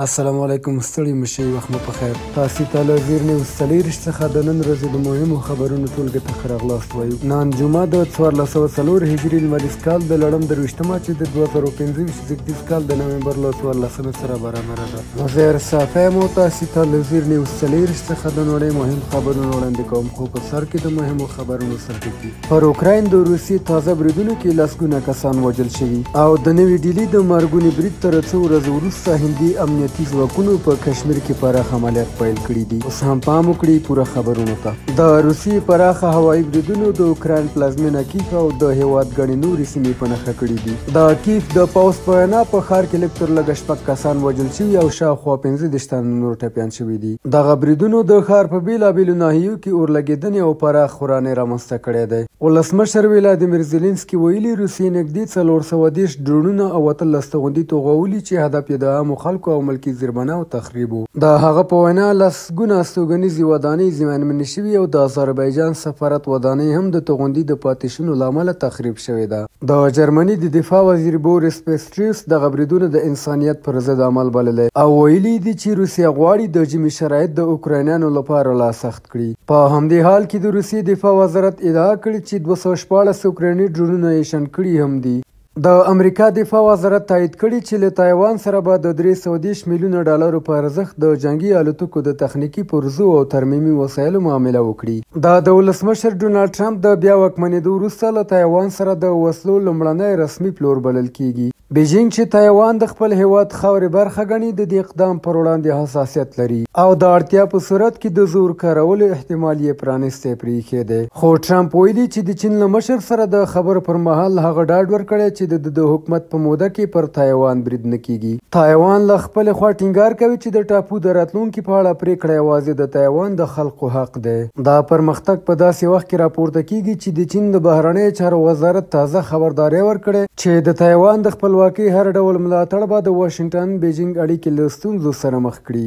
السلام علیکم، ستړي مشئ، وخت مو پخیر. تاسو ته له زیر نیوز څلېرویشت څخه د نن ورځې د مهمو خبرونو ټولګې ته ښه راغلاست وایو. نن جمعه د 1404 هجري لمریز کال د لړم 23مه چې د 2025 زیږدیز کال د نومبر له 14مې سره برابره ده. نظیر صافی مو تاسو ته له زیر نیوز څلېرویشت څخه د نړۍ مهم خبرونه وړاندې کوم، خو په سر کې د مهمو خبرونو سرټکي. پر اوکراین د روسیې تازه بریدونو کې لسګونه کسان وژل شوي او د نوې ډیلي د مرګوني برید تر څو ورځې وروسته هندي امنیتي ځواکونو په کشمیر کې پراخ عملیات پیل کړي دي. اوس هم پام وکړئ پوره خبرونو ته. د روسیې پراخه هوایي بریدونو د اوکراین پلازمینه کیف او د هیواد ګڼې نورې سیمې په نښه کړي دي. د کیف د پوځ په وینا په ښار کې لږ تر لږه 6 کسان وژل شوي او شاوخوا 15 تن نور ټپیان شوي دي. دغه بریدونو د ښار په بېلابېلو ناحیو کې اورلګېدنې او پراخ خورانې رامنځته کړی دی. ولسمشر ولادیمیر زیلنسکي ویلي روسیې نږدې 430 ډرونونه او 18 توغندي توغولي چې هدف یې د عامو خلکو او ملکي زیربنا او تخریب و. د هغه په وینا لسګونه استوګنیزې ودانۍ زیانمنې شوي او د آذربایجان سفارت ودانۍ هم د توغندي د پاتې شونو له امله تخریب شوې ده. د جرمني د دفاع وزیر بوریس پیسټریوس دغه بریدونه د انسانیت پر ضد عمل بللی او ویلي دي چې روسیه غواړي د ژمي شرایط د اوکراینیانو لپاره لا سخت کړي. په همدې حال کې د روسیې دفاع وزارت ادعا کړې چې 214 اوکرایني ډرونونه یې شنډ کړي هم دي. د امریکا دفاع وزارت تایید کړي چې له تایوان سره به د 310 میلیونه ډالرو په ارزښت د جنگي الوتکو د تخنیکي پرزو او ترمیمي وسایلو معامله وکړي. دا د ولسمشر ډونالډ ټرمپ د بیا واکمنېدو وروسته له تایوان سره د وسلو لومړنی رسمي پلور بلل کیږي. بیجینګ چې تایوان د خپل هیواد خاورې برخه ګڼي د دې اقدام پر وړاندې حساسیت لري او د اړتیا په صورت کې د زور کارولو احتمال یې پرانیستی پرېښی دی. خو ټرمپ ویلي چې د چین له مشر سره د خبرو پر مهال هغه ډاډ ورکړی چې د حکومت په موده کې پر تایوان برید نه کیږي. تایوان له خپلې خوا ټینګار کوي چې د ټاپو د راتلونکي په اړه پرېکړه یوازې د تایوان د خلکو حق دی. دا پرمختګ په داسې وخت کې راپورته کیږي چې د چین د بهرنیو چارو وزارت تازه خبرداری ورکړی چې د تایوان د خپلواکۍ هر ډول ملاتړ به د واشنګټن بیجینګ اړیکې له ستونزو سره مخ کړي.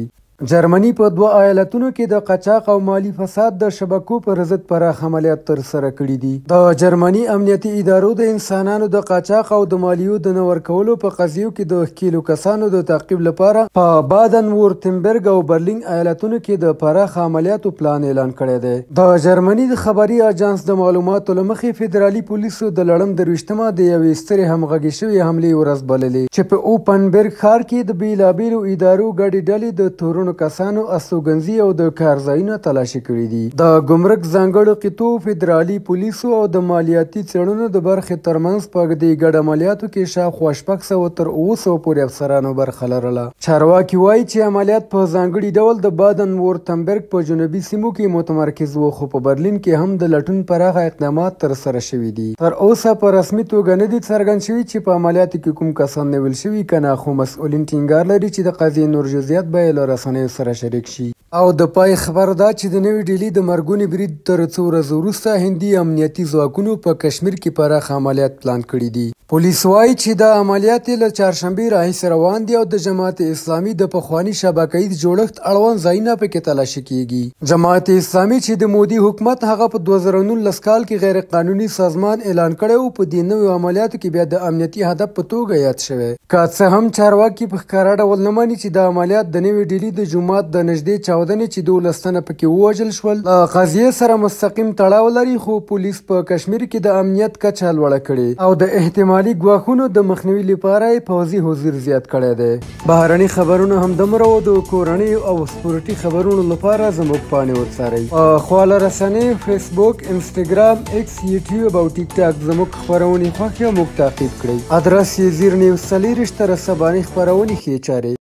جرمني په 2 ایالتونو کې د قاچاق او مالی فساد د شبکو پر ضد پراخ عملیات ترسره کړي دي. د جرمني امنیتي ادارو د انسانانو د قاچاق او د مالیو د نه ورکولو په قضیو کې د ښکېلو کسانو د تعقیب لپاره په بادن وورتنبرګ او برلین ایالتونو کې د پراخ عملیاتو پلان اعلان کړی دی. د جرمني د خبري اجانس د معلوماتو له مخې فدرالي پولیسو د لړم 23مه د یوې سترې همغږې شوې حملې ورځ بللې چې په اوپنبرګ ښار کې د بېلابېلو ادارو ګډې ډلې د تورونو کسانو استوګنځي او د کارځایونه تلاشي کړي دي. د ګمرک ځانګړو قطعو، فدرالي پولیسو او د مالیاتي څېړنو د برخې ترمنځ په دې ګډ عملیاتو کې شاوخوا 600 تر 900 پورې افسرانو برخه لرله. چارواکي وایي چې عملیات په ځانګړي ډول د بادن وورتنبرګ په جنوبي سیمو کې متمرکز و، خو په برلین کې هم د لټون پراخه اقدامات ترسره شوي دي. تر اوسه په رسمي توګه نه دي څرګند شوي چې په عملیاتو کې کوم کسان نیول شوي که نه، خو مسؤلین ټینګار لري چې د قضیې نور جزئیات به یې له رسنیو سره شریک شي. او د پای خبر دا چې د نوې ډیلي د مرګوني برید تر څو ورځې وروسته هندي امنیتي ځواکونو په کشمیر کې پراخ عملیات پلان کړي دي. پولیس وایي چې دا عملیات له چهارشنبې راهیسې روان دي او د جماعت اسلامي د پخواني شبکه‌ییز جوړښت اړوند ځایونه پکې تلاشي کیږي. جماعت اسلامي چې د مودي حکومت هغه په 2019 کال کې غیر قانوني سازمان اعلان کړی و، په دې نویو عملیاتو کې بیا د امنیتي هدف په توګه یاد شوی. که څه هم چارواکي په ښکاره ډول نه ماني چې دا عملیات د نوې ډیلي د جومات د نږدې چاودنې چې 12 تنه پکې ووژل شول له قضیې سره مستقیم تړاو لري، خو پولیس په کشمیر کې د امنیت کچه لوړه کړې او د احتمالي ګواښونو د مخنیوي لپاره یې پوځي حضور زیات کړی دی. بهرني خبرونه همدومره و. د کورنیو او سپورټي خبرونو لپاره زموږ پاڼې وڅارئ. په خواله رسنیو فیسبوک، انسټاګرام، ایکس، یوټیوب او ټیک ټاک زموږ خپرونې خوښې او موږ تعقیب کړئ. ادرس یې زیر نیوز 24 تر سبانۍ خپرونې ښې چارې.